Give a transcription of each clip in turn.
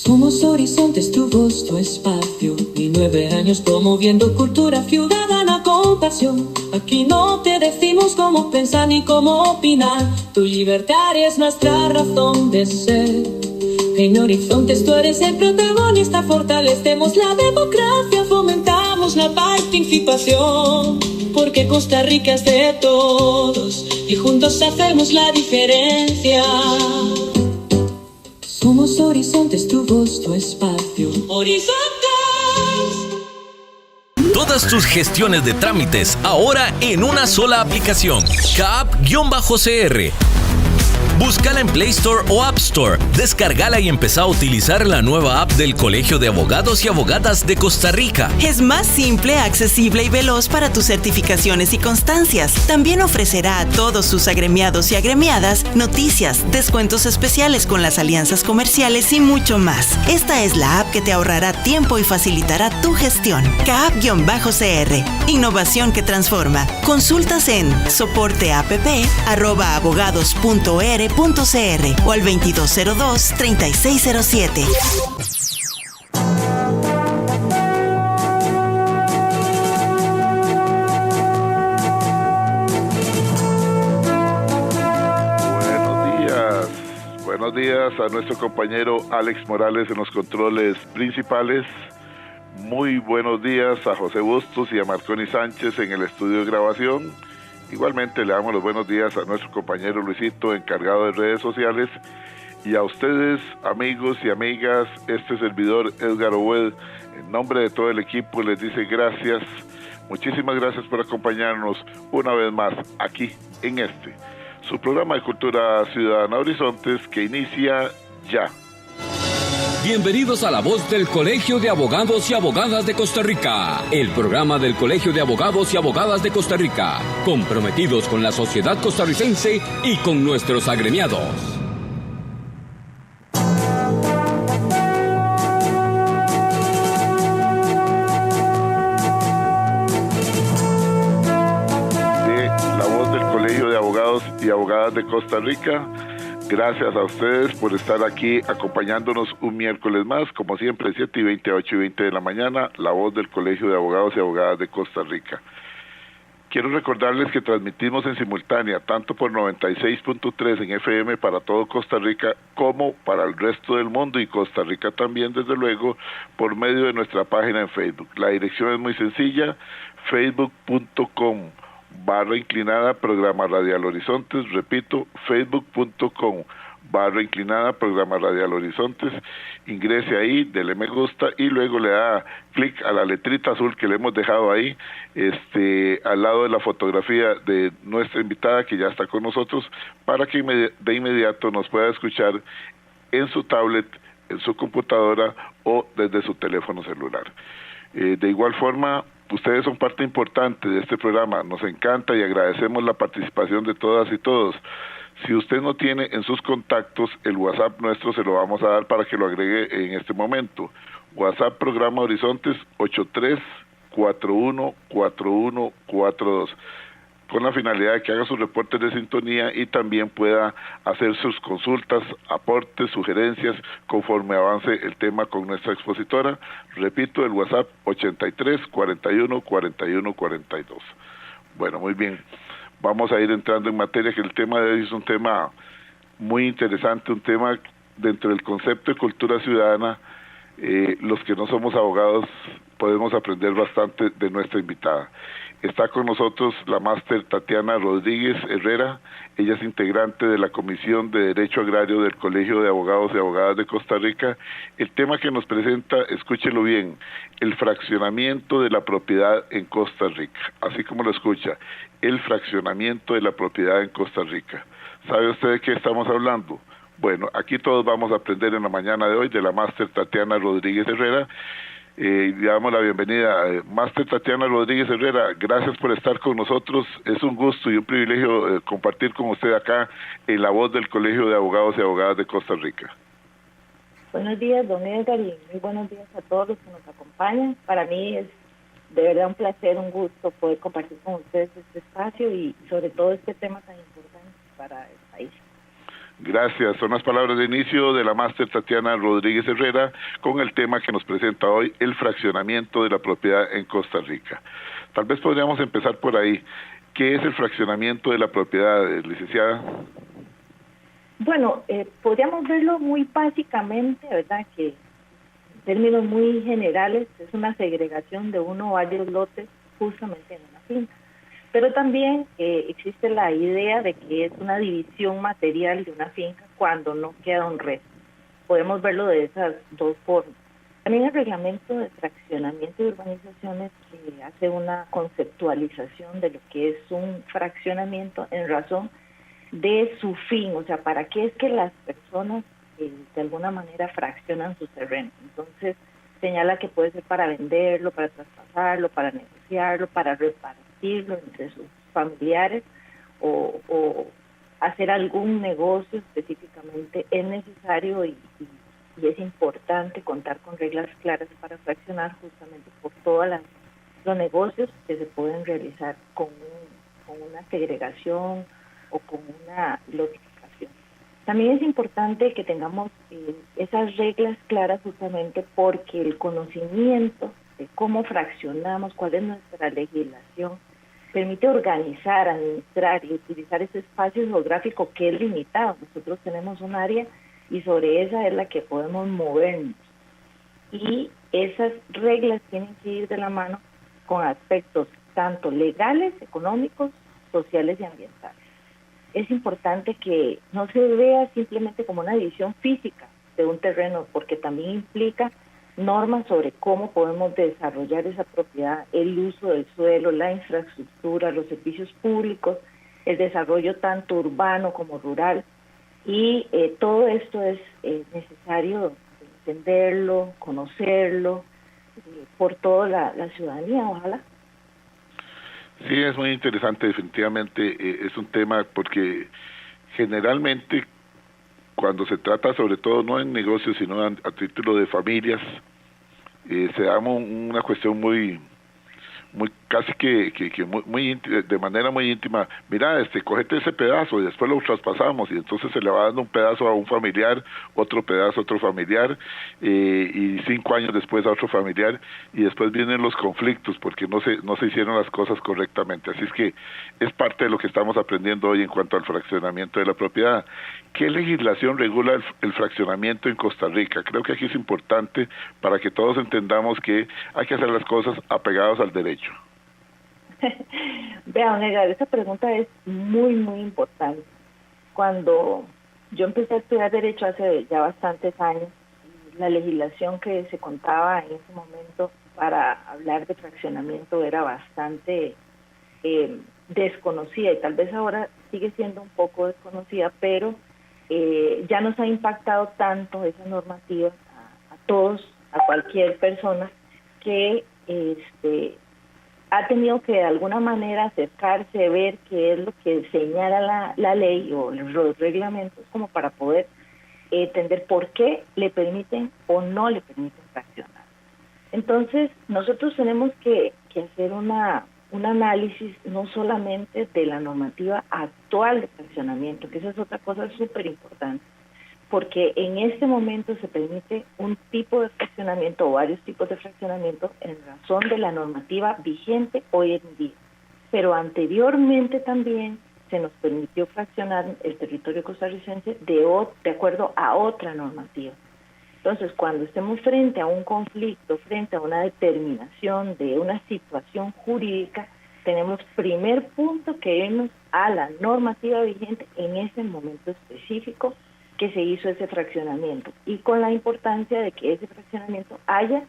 Somos Horizontes, tu voz, tu espacio. Y 9 años promoviendo cultura ciudadana con pasión. Aquí no te decimos cómo pensar ni cómo opinar. Tu libertad es nuestra razón de ser. En Horizontes tú eres el protagonista. Fortalecemos la democracia, fomentamos la participación. Porque Costa Rica es de todos y juntos hacemos la diferencia. Somos Horizontes, tu voz, tu espacio. Horizontes. Todas tus gestiones de trámites ahora en una sola aplicación. CAAP-CR. Búscala en Play Store o App Store. Descárgala y empezá a utilizar la nueva app del Colegio de Abogados y Abogadas de Costa Rica. Es más simple, accesible y veloz para tus certificaciones y constancias. También ofrecerá a todos sus agremiados y agremiadas noticias, descuentos especiales con las alianzas comerciales y mucho más. Esta es la app que te ahorrará tiempo y facilitará tu gestión. CAAP-CR. Innovación que transforma. Consultas en soporteapp@abogados.er.cr o al 2202-3607. Buenos días a nuestro compañero Alex Morales en los controles principales. Muy buenos días a José Bustos y a Marconi Sánchez en el estudio de grabación. Igualmente le damos los buenos días a nuestro compañero Luisito, encargado de redes sociales, y a ustedes, amigos y amigas. Este servidor, Edgar Obed, en nombre de todo el equipo, les dice gracias, muchísimas gracias por acompañarnos una vez más aquí en su programa de Cultura Ciudadana Horizontes, que inicia ya. Bienvenidos a La Voz del Colegio de Abogados y Abogadas de Costa Rica, el programa del Colegio de Abogados y Abogadas de Costa Rica, comprometidos con la sociedad costarricense y con nuestros agremiados. De La Voz del Colegio de Abogados y Abogadas de Costa Rica. Gracias a ustedes por estar aquí acompañándonos un miércoles más, como siempre, 7:20 a 8:20 de la mañana, La Voz del Colegio de Abogados y Abogadas de Costa Rica. Quiero recordarles que transmitimos en simultánea, tanto por 96.3 en FM para todo Costa Rica, como para el resto del mundo y Costa Rica también, desde luego, por medio de nuestra página en Facebook. La dirección es muy sencilla, facebook.com/inclinada Programa Radial Horizontes. Repito, facebook.com/inclinada Programa Radial Horizontes. Ingrese ahí, dele me gusta y luego le da clic a la letrita azul que le hemos dejado ahí, al lado de la fotografía de nuestra invitada que ya está con nosotros, para que de inmediato nos pueda escuchar en su tablet, en su computadora o desde su teléfono celular. De igual forma, ustedes son parte importante de este programa, nos encanta y agradecemos la participación de todas y todos. Si usted no tiene en sus contactos el WhatsApp nuestro, se lo vamos a dar para que lo agregue en este momento. WhatsApp Programa Horizontes 83414142, con la finalidad de que haga sus reportes de sintonía y también pueda hacer sus consultas, aportes, sugerencias, conforme avance el tema con nuestra expositora. Repito, el WhatsApp 83414142. Bueno, muy bien. Vamos a ir entrando en materia, que el tema de hoy es un tema muy interesante, un tema dentro del concepto de cultura ciudadana. Los que no somos abogados podemos aprender bastante de nuestra invitada. Está con nosotros la máster Tatiana Rodríguez Herrera. Ella es integrante de la Comisión de Derecho Agrario del Colegio de Abogados y Abogadas de Costa Rica. El tema que nos presenta, escúchelo bien, el fraccionamiento de la propiedad en Costa Rica. Así como lo escucha, el fraccionamiento de la propiedad en Costa Rica. ¿Sabe usted de qué estamos hablando? Bueno, aquí todos vamos a aprender en la mañana de hoy de la máster Tatiana Rodríguez Herrera. Le damos la bienvenida a Máster Tatiana Rodríguez Herrera. Gracias por estar con nosotros. Es un gusto y un privilegio compartir con usted acá en La Voz del Colegio de Abogados y Abogadas de Costa Rica. Buenos días, don Edgar, y muy buenos días a todos los que nos acompañan. Para mí es de verdad un placer, un gusto poder compartir con ustedes este espacio y sobre todo este tema tan importante para el país. Gracias. Son las palabras de inicio de la máster Tatiana Rodríguez Herrera con el tema que nos presenta hoy, el fraccionamiento de la propiedad en Costa Rica. Tal vez podríamos empezar por ahí. ¿Qué es el fraccionamiento de la propiedad, licenciada? Bueno, podríamos verlo muy básicamente, ¿verdad? Que en términos muy generales es una segregación de uno o varios lotes justamente en una finca. Pero también existe la idea de que es una división material de una finca cuando no queda un resto. Podemos verlo de esas dos formas. También el reglamento de fraccionamiento de urbanizaciones hace una conceptualización de lo que es un fraccionamiento en razón de su fin, o sea, para qué es que las personas de alguna manera fraccionan sus terrenos. Entonces señala que puede ser para venderlo, para traspasarlo, para negociarlo, para repartirlo entre sus familiares o hacer algún negocio específicamente. Es necesario y es importante contar con reglas claras para fraccionar, justamente por todos los negocios que se pueden realizar con una segregación o con una lotificación. También es importante que tengamos esas reglas claras justamente porque el conocimiento de cómo fraccionamos, cuál es nuestra legislación, permite organizar, administrar y utilizar ese espacio geográfico que es limitado. Nosotros tenemos un área y sobre esa es la que podemos movernos. Y esas reglas tienen que ir de la mano con aspectos tanto legales, económicos, sociales y ambientales. Es importante que no se vea simplemente como una división física de un terreno, porque también implica normas sobre cómo podemos desarrollar esa propiedad, el uso del suelo, la infraestructura, los servicios públicos, el desarrollo tanto urbano como rural. Y todo esto es necesario entenderlo, conocerlo, por toda la ciudadanía, ojalá. Sí, es muy interesante, definitivamente es un tema porque generalmente cuando se trata, sobre todo no en negocios, sino a título de familias, se da una cuestión muy casi que muy de manera muy íntima. Mira, cógete ese pedazo y después lo traspasamos, y entonces se le va dando un pedazo a un familiar, otro pedazo a otro familiar, y 5 años después a otro familiar, y después vienen los conflictos porque no se hicieron las cosas correctamente. Así es que es parte de lo que estamos aprendiendo hoy en cuanto al fraccionamiento de la propiedad. ¿Qué legislación regula el fraccionamiento en Costa Rica? Creo que aquí es importante para que todos entendamos que hay que hacer las cosas apegados al derecho. Vea, don Edgar, esa pregunta es muy, muy importante. Cuando yo empecé a estudiar Derecho hace ya bastantes años, la legislación que se contaba en ese momento para hablar de fraccionamiento era bastante desconocida, y tal vez ahora sigue siendo un poco desconocida, pero ya nos ha impactado tanto esa normativa a todos, a cualquier persona que ha tenido que de alguna manera acercarse, ver qué es lo que señala la ley o los reglamentos, como para poder entender por qué le permiten o no le permiten fraccionar. Entonces, nosotros tenemos que hacer un análisis no solamente de la normativa actual de fraccionamiento, que esa es otra cosa súper importante, porque en este momento se permite un tipo de fraccionamiento o varios tipos de fraccionamiento en razón de la normativa vigente hoy en día. Pero anteriormente también se nos permitió fraccionar el territorio costarricense de acuerdo a otra normativa. Entonces, cuando estemos frente a un conflicto, frente a una determinación de una situación jurídica, tenemos primer punto que irnos a la normativa vigente en ese momento específico que se hizo ese fraccionamiento, y con la importancia de que ese fraccionamiento haya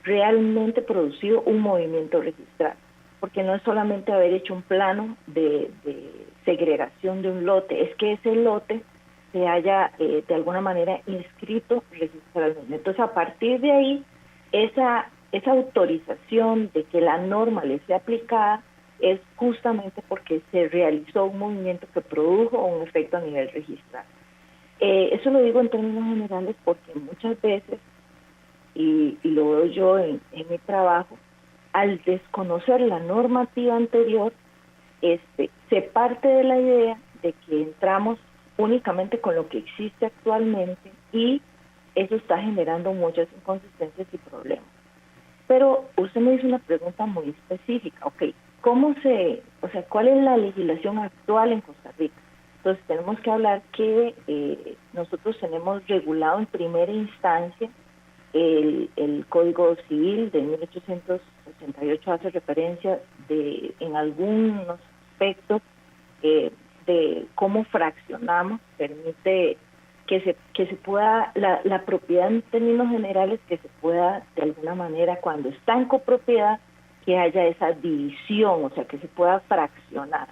realmente producido un movimiento registrado, porque no es solamente haber hecho un plano de segregación de un lote, es que ese lote se haya de alguna manera inscrito registralmente. Entonces, a partir de ahí, esa autorización de que la norma le sea aplicada es justamente porque se realizó un movimiento que produjo un efecto a nivel registral. Eso lo digo en términos generales porque muchas veces, y lo veo yo en mi trabajo, al desconocer la normativa anterior, se parte de la idea de que entramos únicamente con lo que existe actualmente, y eso está generando muchas inconsistencias y problemas. Pero usted me hizo una pregunta muy específica, ¿cuál es la legislación actual en Costa Rica? Entonces tenemos que hablar que nosotros tenemos regulado en primera instancia el Código Civil de 1868, hace referencia en algunos aspectos de cómo fraccionamos, permite que se pueda, la propiedad en términos generales, que se pueda de alguna manera, cuando está en copropiedad, que haya esa división, o sea, que se pueda fraccionar.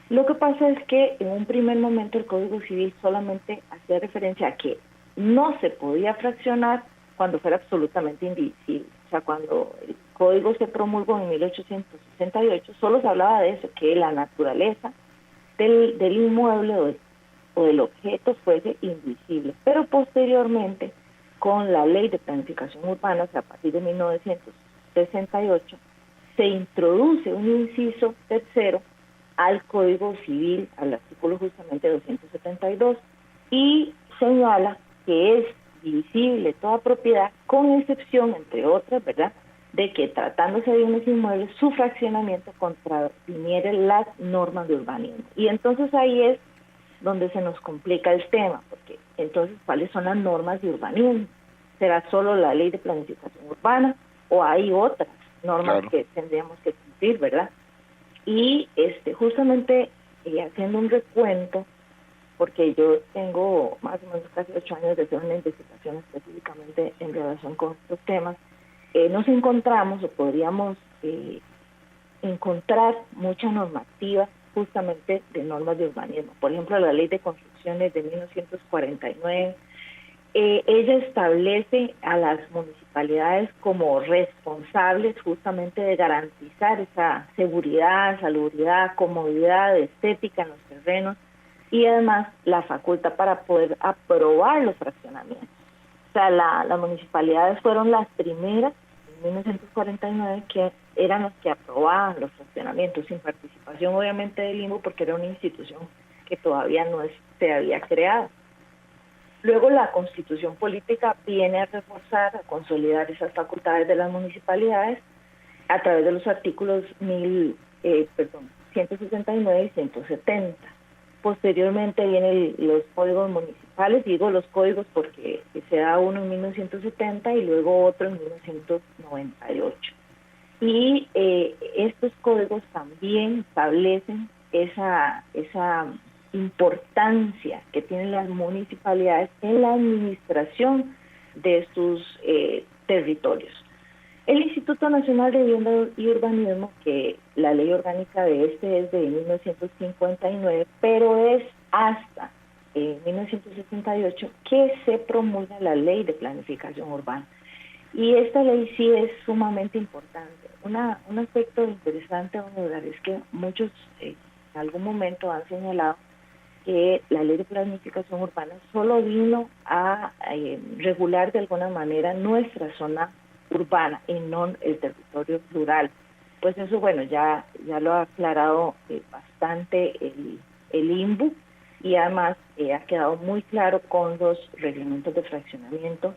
Lo que pasa es que en un primer momento el Código Civil solamente hacía referencia a que no se podía fraccionar cuando fuera absolutamente indivisible. O sea, cuando el Código se promulgó en 1868, solo se hablaba de eso, que la naturaleza del inmueble o del objeto fuese indivisible. Pero posteriormente, con la Ley de Planificación Urbana, o sea, a partir de 1968, se introduce un inciso tercero al Código Civil, al artículo justamente 272, y señala que es divisible toda propiedad, con excepción, entre otras, ¿verdad?, de que tratándose de bienes inmuebles, su fraccionamiento contraviniere las normas de urbanismo. Y entonces ahí es donde se nos complica el tema, porque entonces, ¿cuáles son las normas de urbanismo? ¿Será solo la Ley de Planificación Urbana o hay otras normas que tendríamos que cumplir, verdad? Y justamente haciendo un recuento, porque yo tengo más o menos casi 8 años de hacer una investigación específicamente en relación con estos temas, nos encontramos, o podríamos encontrar mucha normativa justamente de normas de urbanismo. Por ejemplo, la Ley de Construcciones de 1949, ella establece a las municipalidades como responsables justamente de garantizar esa seguridad, salubridad, comodidad, estética en los terrenos, y además la facultad para poder aprobar los fraccionamientos. O sea, las municipalidades fueron las primeras en 1949 que eran las que aprobaban los fraccionamientos, sin participación obviamente del limbo, porque era una institución que todavía no se había creado. Luego la Constitución Política viene a reforzar, a consolidar esas facultades de las municipalidades a través de los artículos 169 y 170. Posteriormente vienen los códigos municipales, digo los códigos porque se da uno en 1970 y luego otro en 1998. Y estos códigos también establecen esa importancia que tienen las municipalidades en la administración de sus territorios. El Instituto Nacional de Vivienda y Urbanismo, que la ley orgánica de es de 1959, pero es hasta 1968 que se promulga la Ley de Planificación Urbana. Y esta ley sí es sumamente importante. Un aspecto interesante es que muchos en algún momento han señalado que la Ley de Planificación Urbana solo vino a regular de alguna manera nuestra zona urbana y no el territorio rural. Pues eso, bueno, ya lo ha aclarado bastante el INBU, y además ha quedado muy claro con los reglamentos de fraccionamiento,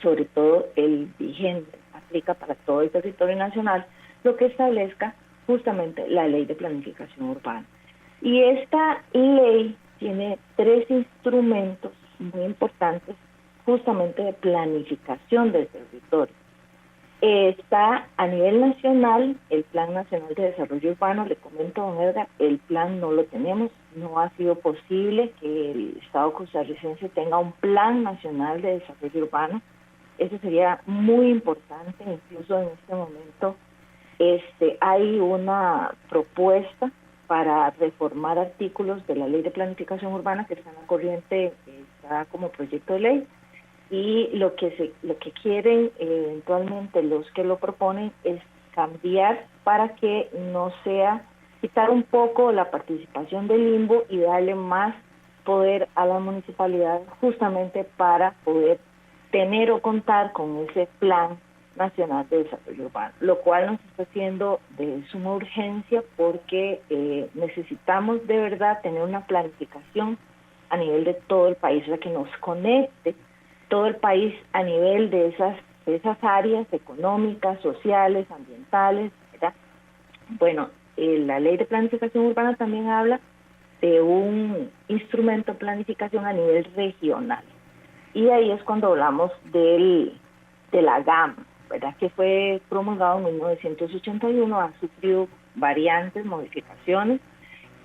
sobre todo el vigente, aplica para todo el territorio nacional, lo que establezca justamente la Ley de Planificación Urbana. Y esta ley tiene 3 instrumentos muy importantes justamente de planificación del territorio. Está a nivel nacional el Plan Nacional de Desarrollo Urbano. Le comento, don Edgar, el plan no lo tenemos, no ha sido posible que el Estado costarricense tenga un Plan Nacional de Desarrollo Urbano. Eso sería muy importante. Incluso en este momento hay una propuesta para reformar artículos de la Ley de Planificación Urbana que está en la corriente, está como proyecto de ley, y lo que quieren eventualmente los que lo proponen es cambiar para que no sea, quitar un poco la participación del limbo y darle más poder a la municipalidad justamente para poder tener o contar con ese Plan Nacional de Desarrollo Urbano, lo cual nos está haciendo de suma urgencia porque necesitamos de verdad tener una planificación a nivel de todo el país, o sea, que nos conecte todo el país a nivel de esas áreas económicas, sociales, ambientales, ¿verdad? Bueno, la Ley de Planificación Urbana también habla de un instrumento de planificación a nivel regional. Y ahí es cuando hablamos de la GAM, ¿verdad? Que fue promulgado en 1981, ha sufrido variantes, modificaciones.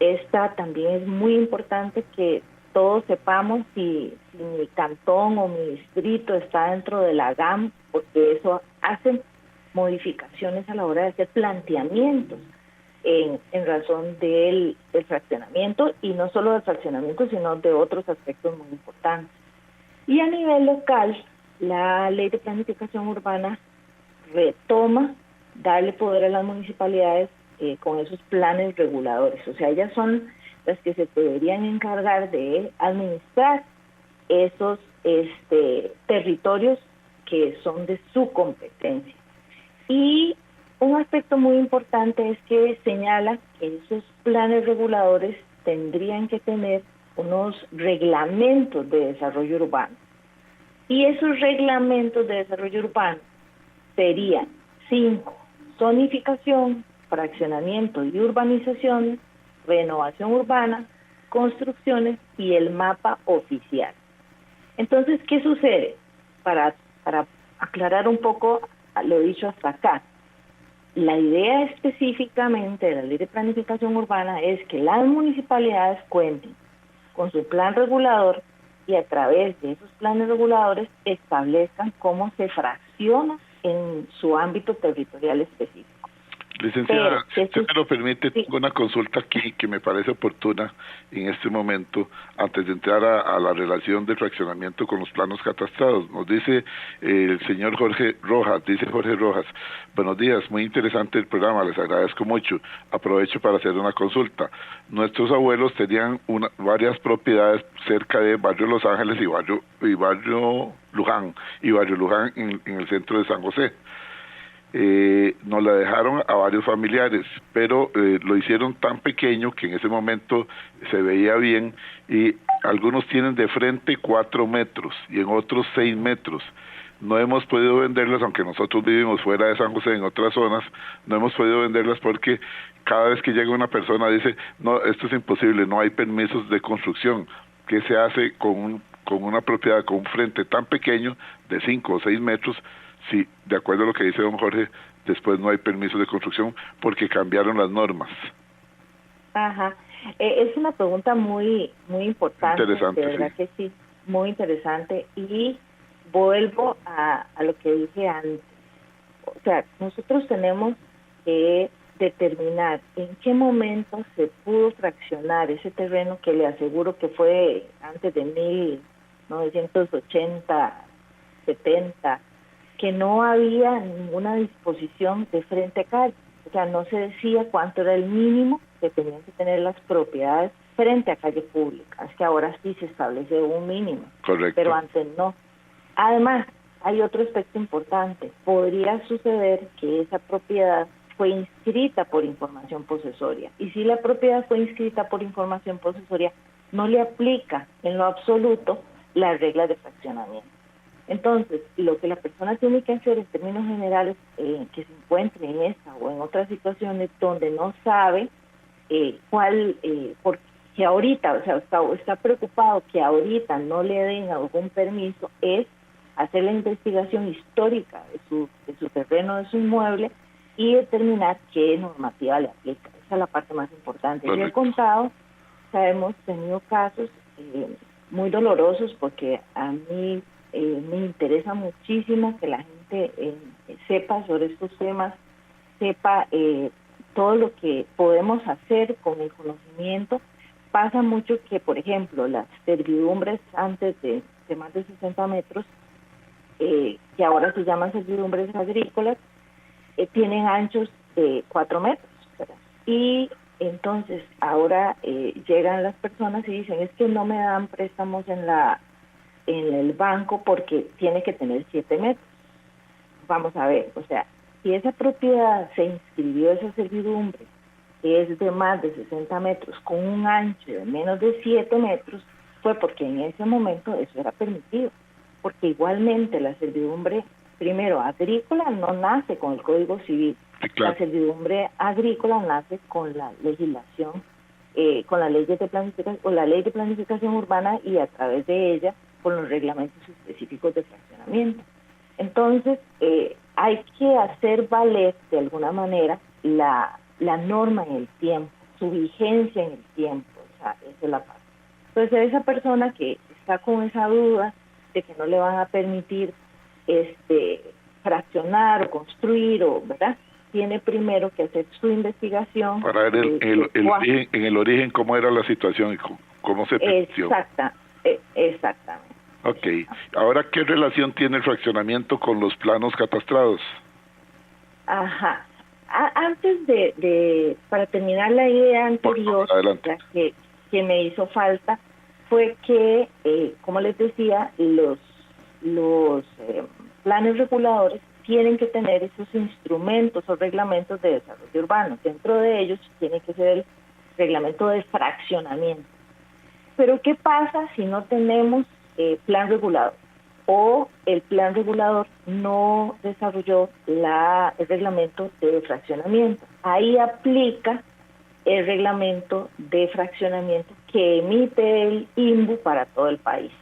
Esta también es muy importante que todos sepamos si mi cantón o mi distrito está dentro de la GAM, porque eso hace modificaciones a la hora de hacer planteamientos en razón del fraccionamiento, y no solo del fraccionamiento, sino de otros aspectos muy importantes. Y a nivel local, la Ley de Planificación Urbana retoma darle poder a las municipalidades con esos planes reguladores. O sea, ellas son las que se deberían encargar de administrar esos territorios que son de su competencia. Y un aspecto muy importante es que señala que esos planes reguladores tendrían que tener unos reglamentos de desarrollo urbano. Y esos reglamentos de desarrollo urbano serían 5: zonificación, fraccionamiento y urbanizaciones, renovación urbana, construcciones y el mapa oficial. Entonces, ¿qué sucede? Para aclarar un poco lo dicho hasta acá, la idea específicamente de la Ley de Planificación Urbana es que las municipalidades cuenten con su plan regulador y a través de esos planes reguladores establezcan cómo se fracciona en su ámbito territorial específico. Licenciada, si usted me lo permite, tengo una consulta aquí que me parece oportuna en este momento, antes de entrar a la relación de fraccionamiento con los planos catastrados. Nos dice el señor Jorge Rojas, buenos días, muy interesante el programa, les agradezco mucho. Aprovecho para hacer una consulta. Nuestros abuelos tenían varias propiedades cerca de Barrio Los Ángeles y Barrio Luján en el centro de San José. Nos la dejaron a varios familiares, pero lo hicieron tan pequeño que en ese momento se veía bien, y algunos tienen de frente 4 metros y en otros 6 metros. No hemos podido venderlas, aunque nosotros vivimos fuera de San José, en otras zonas, no hemos podido venderlas porque cada vez que llega una persona dice, no, esto es imposible, no hay permisos de construcción. ¿Qué se hace con una propiedad con un frente tan pequeño de 5 o 6 metros? Sí, de acuerdo a lo que dice don Jorge, después no hay permiso de construcción porque cambiaron las normas. Ajá, es una pregunta muy importante, interesante, de verdad, sí. Que sí, muy interesante, y vuelvo a lo que dije antes. O sea, nosotros tenemos que determinar en qué momento se pudo fraccionar ese terreno, que le aseguro que fue antes de 1980, 70, que no había ninguna disposición de frente a calle. O sea, no se decía cuánto era el mínimo que tenían que tener las propiedades frente a calle pública. Es que ahora sí se establece un mínimo. Correcto. Pero antes no. Además, hay otro aspecto importante. Podría suceder que esa propiedad fue inscrita por información posesoria. Y si la propiedad fue inscrita por información posesoria, no le aplica en lo absoluto las reglas de fraccionamiento. Entonces, lo que la persona tiene que hacer en términos generales, que se encuentre en esta o en otras situaciones donde no sabe porque ahorita, o sea, está preocupado que ahorita no le den algún permiso, es hacer la investigación histórica de su terreno, de su inmueble, y determinar qué normativa le aplica. Esa es la parte más importante. Yo he contado, hemos tenido casos muy dolorosos, porque a mí me interesa muchísimo que la gente sepa sobre estos temas, sepa todo lo que podemos hacer con el conocimiento. Pasa mucho que, por ejemplo, las servidumbres antes de más de 60 metros, que ahora se llaman servidumbres agrícolas, tienen anchos de 4 metros, ¿verdad? Y entonces ahora llegan las personas y dicen, es que no me dan préstamos en el banco porque tiene que tener 7 metros. Vamos a ver, o sea, si esa propiedad se inscribió, esa servidumbre, que es de más de 60 metros, con un ancho de menos de 7 metros, fue porque en ese momento eso era permitido, porque igualmente la servidumbre, primero, agrícola no nace con el Código Civil, Sí, claro. La servidumbre agrícola nace con la legislación, con la ley de planificación, o la ley de planificación urbana, y a través de ella con los reglamentos específicos de fraccionamiento. Entonces, hay que hacer valer de alguna manera la norma en el tiempo, su vigencia en el tiempo, o sea, esa es la parte. Entonces, esa persona que está con esa duda de que no le van a permitir fraccionar o construir, ¿verdad?, tiene primero que hacer su investigación para ver en el origen cómo era la situación y cómo se permitió. Exactamente. Ok. Ahora, ¿qué relación tiene el fraccionamiento con los planos catastrados? Ajá. Antes para terminar la idea anterior, la que me hizo falta, fue que, como les decía, los planes reguladores tienen que tener esos instrumentos o reglamentos de desarrollo urbano. Dentro de ellos tiene que ser el reglamento de fraccionamiento. Pero ¿qué pasa si no tenemos plan regulador? O el plan regulador no desarrolló el reglamento de fraccionamiento. Ahí aplica el reglamento de fraccionamiento que emite el INBU para todo el país.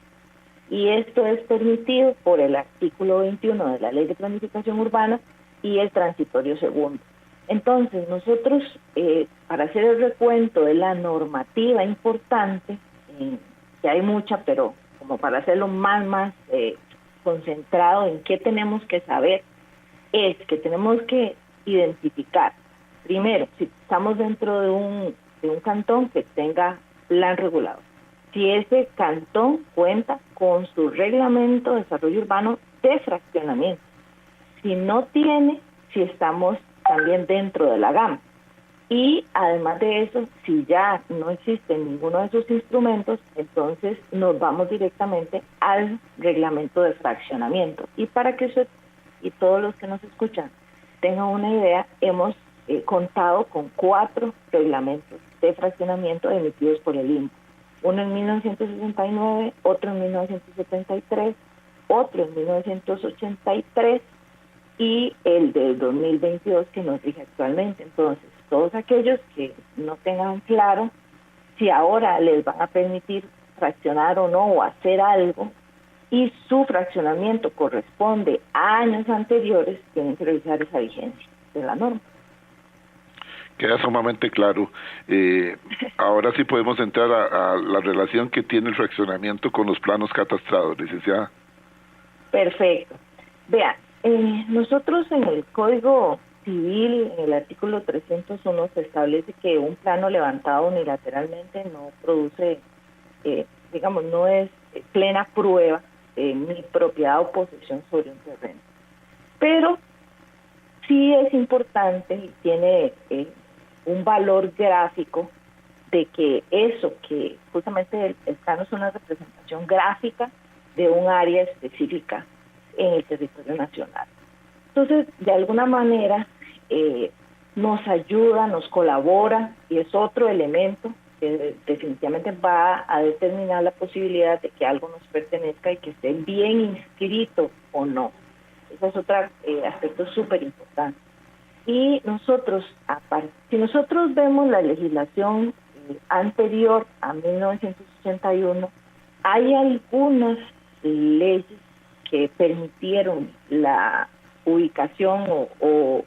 Y esto es permitido por el artículo 21 de la Ley de Planificación Urbana y el transitorio segundo. Entonces, nosotros, para hacer el recuento de la normativa importante, que hay mucha, pero como para hacerlo más concentrado en qué tenemos que saber, es que tenemos que identificar, primero, si estamos dentro de un cantón que tenga plan regulador. Si ese cantón cuenta con su reglamento de desarrollo urbano de fraccionamiento. Si no tiene, si estamos también dentro de la gama. Y además de eso, si ya no existe ninguno de esos instrumentos, entonces nos vamos directamente al reglamento de fraccionamiento. Y para que usted y todos los que nos escuchan tengan una idea, hemos contado con 4 reglamentos de fraccionamiento emitidos por el INBU. Uno en 1969, otro en 1973, otro en 1983 y el del 2022 que nos rige actualmente. Entonces, todos aquellos que no tengan claro si ahora les van a permitir fraccionar o no, o hacer algo, y su fraccionamiento corresponde a años anteriores, tienen que revisar esa vigencia de la norma. Queda sumamente claro. Ahora sí podemos entrar a la relación que tiene el fraccionamiento con los planos catastrados, licenciada. Perfecto. Vean, nosotros en el Código Civil, en el artículo 301, se establece que un plano levantado unilateralmente no produce, no es plena prueba de mi propiedad o posesión sobre un terreno. Pero sí es importante y tiene un valor gráfico de que eso, que justamente el plano es una representación gráfica de un área específica en el territorio nacional. Entonces, de alguna manera, nos ayuda, nos colabora, y es otro elemento que definitivamente va a determinar la posibilidad de que algo nos pertenezca y que esté bien inscrito o no. Ese es otro aspecto súper importante. Y nosotros, si nosotros vemos la legislación anterior a 1981, hay algunas leyes que permitieron la ubicación o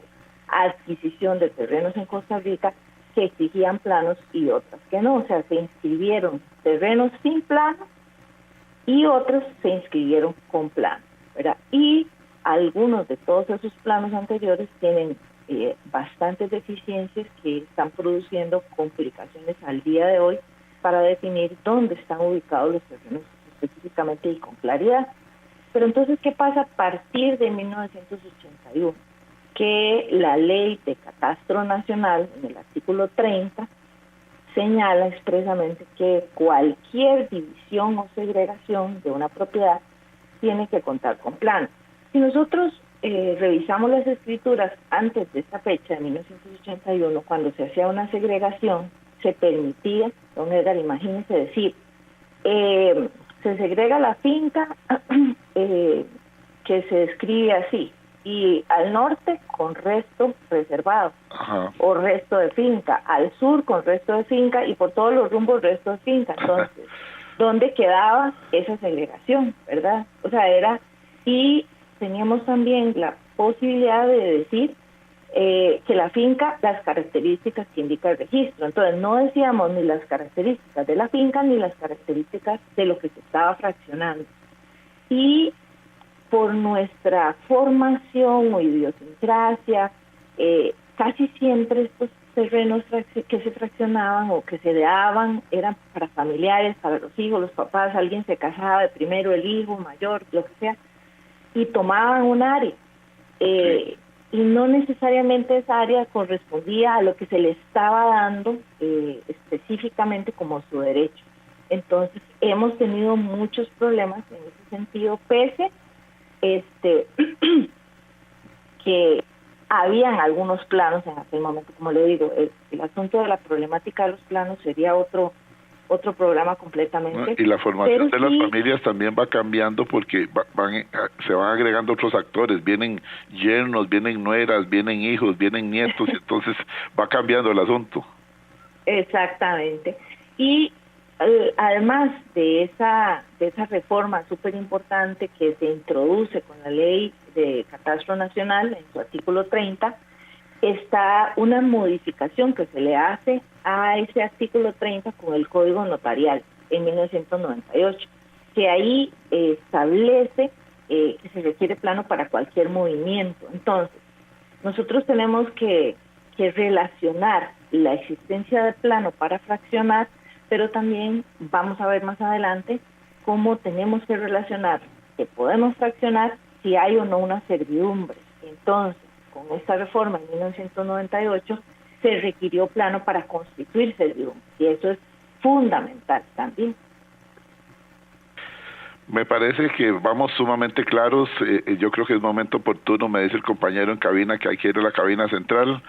adquisición de terrenos en Costa Rica que exigían planos y otras que no. O sea, se inscribieron terrenos sin plano y otros se inscribieron con plano, ¿verdad? Y algunos de todos esos planos anteriores tienen bastantes deficiencias que están produciendo complicaciones al día de hoy para definir dónde están ubicados los terrenos específicamente y con claridad. Pero entonces, ¿qué pasa a partir de 1981? Que la Ley de Catastro Nacional, en el artículo 30, señala expresamente que cualquier división o segregación de una propiedad tiene que contar con plano. Si nosotros revisamos las escrituras antes de esta fecha, de 1981, cuando se hacía una segregación, se permitía, don Edgar, imagínese decir, se segrega la finca que se describe así, y al norte con resto reservado. Ajá. O resto de finca, al sur con resto de finca y por todos los rumbos resto de finca. Entonces, ¿dónde quedaba esa segregación, verdad? O sea, y teníamos también la posibilidad de decir que la finca, las características que indica el registro. Entonces, no decíamos ni las características de la finca ni las características de lo que se estaba fraccionando. Y por nuestra formación o idiosincrasia, casi siempre estos terrenos que se fraccionaban o que se daban eran para familiares, para los hijos, los papás, alguien se casaba de primero, el hijo mayor, lo que sea, y tomaban un área. Y no necesariamente esa área correspondía a lo que se le estaba dando específicamente como su derecho. Entonces, hemos tenido muchos problemas en ese sentido, pese que habían algunos planos en aquel momento. Como le digo, el asunto de la problemática de los planos sería otro programa completamente. Y la formación de las familias también va cambiando porque se van agregando otros actores, vienen yernos, vienen nueras, vienen hijos, vienen nietos, y entonces va cambiando el asunto. Exactamente. Y además de esa reforma súper importante que se introduce con la ley de catastro nacional en su artículo 30, está una modificación que se le hace a ese artículo 30 con el Código Notarial en 1998, que ahí establece que se requiere plano para cualquier movimiento. Entonces, nosotros tenemos que relacionar la existencia de plano para fraccionar, pero también vamos a ver más adelante cómo tenemos que relacionar que podemos fraccionar si hay o no una servidumbre. Entonces, con esta reforma en 1998 se requirió plano para constituir servidumbre, y eso es fundamental también. Me parece que vamos sumamente claros. Yo creo que es momento oportuno, me dice el compañero en cabina, que hay que ir a la cabina central.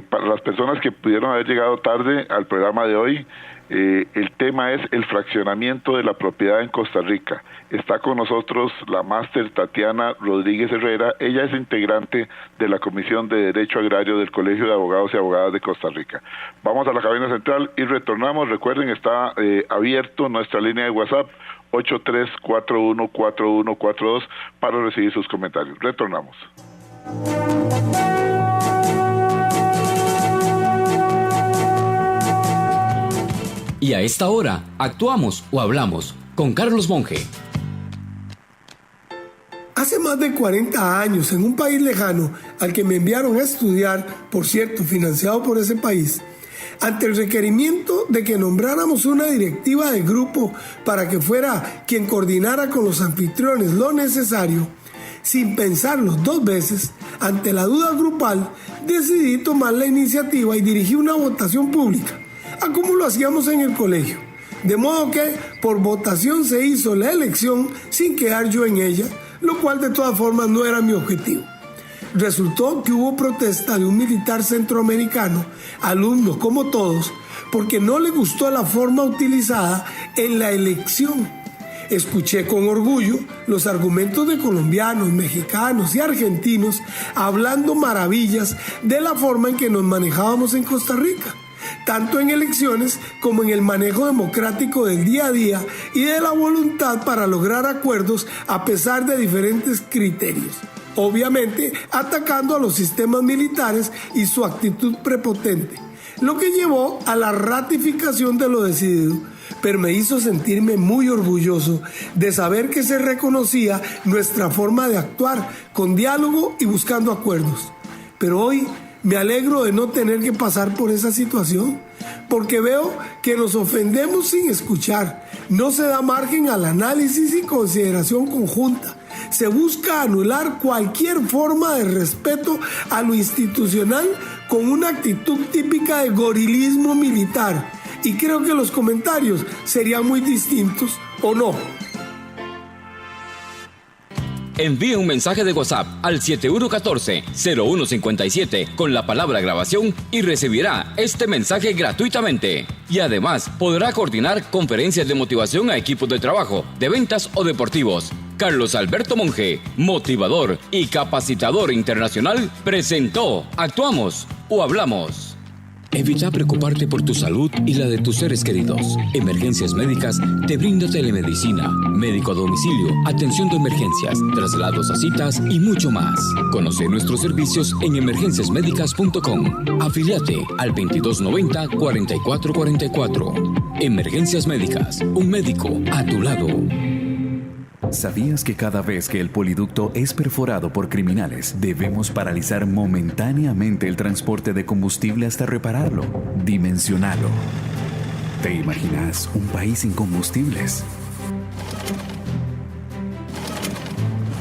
Para las personas que pudieron haber llegado tarde al programa de hoy, el tema es el fraccionamiento de la propiedad en Costa Rica. Está con nosotros la máster Tatiana Rodríguez Herrera. Ella es integrante de la Comisión de Derecho Agrario del Colegio de Abogados y Abogadas de Costa Rica. Vamos a la cabina central y retornamos. Recuerden, está abierto nuestra línea de WhatsApp 83414142 para recibir sus comentarios. Retornamos. Y a esta hora, actuamos o hablamos con Carlos Monge. Hace más de 40 años, en un país lejano al que me enviaron a estudiar, por cierto, financiado por ese país, ante el requerimiento de que nombráramos una directiva del grupo para que fuera quien coordinara con los anfitriones lo necesario, sin pensarlo dos veces, ante la duda grupal, decidí tomar la iniciativa y dirigí una votación pública, a como lo hacíamos en el colegio. De modo que por votación se hizo la elección sin quedar yo en ella, lo cual de todas formas no era mi objetivo. Resultó que hubo protesta de un militar centroamericano, alumno como todos, porque no le gustó la forma utilizada en la elección. Escuché con orgullo los argumentos de colombianos, mexicanos y argentinos hablando maravillas de la forma en que nos manejábamos en Costa Rica, tanto en elecciones como en el manejo democrático del día a día y de la voluntad para lograr acuerdos a pesar de diferentes criterios. Obviamente atacando a los sistemas militares y su actitud prepotente, lo que llevó a la ratificación de lo decidido, pero me hizo sentirme muy orgulloso de saber que se reconocía nuestra forma de actuar con diálogo y buscando acuerdos. Pero hoy me alegro de no tener que pasar por esa situación, porque veo que nos ofendemos sin escuchar, no se da margen al análisis y consideración conjunta, se busca anular cualquier forma de respeto a lo institucional con una actitud típica de gorilismo militar, y creo que los comentarios serían muy distintos, ¿o no? Envíe un mensaje de WhatsApp al 7114-0157 con la palabra grabación y recibirá este mensaje gratuitamente. Y además podrá coordinar conferencias de motivación a equipos de trabajo, de ventas o deportivos. Carlos Alberto Monge, motivador y capacitador internacional, presentó Actuamos o Hablamos. Evita preocuparte por tu salud y la de tus seres queridos. Emergencias Médicas te brinda telemedicina, médico a domicilio, atención de emergencias, traslados a citas y mucho más. Conoce nuestros servicios en emergenciasmedicas.com. Afíliate al 2290-4444. Emergencias Médicas, un médico a tu lado. ¿Sabías que cada vez que el poliducto es perforado por criminales, debemos paralizar momentáneamente el transporte de combustible hasta repararlo? Dimensionalo. ¿Te imaginas un país sin combustibles?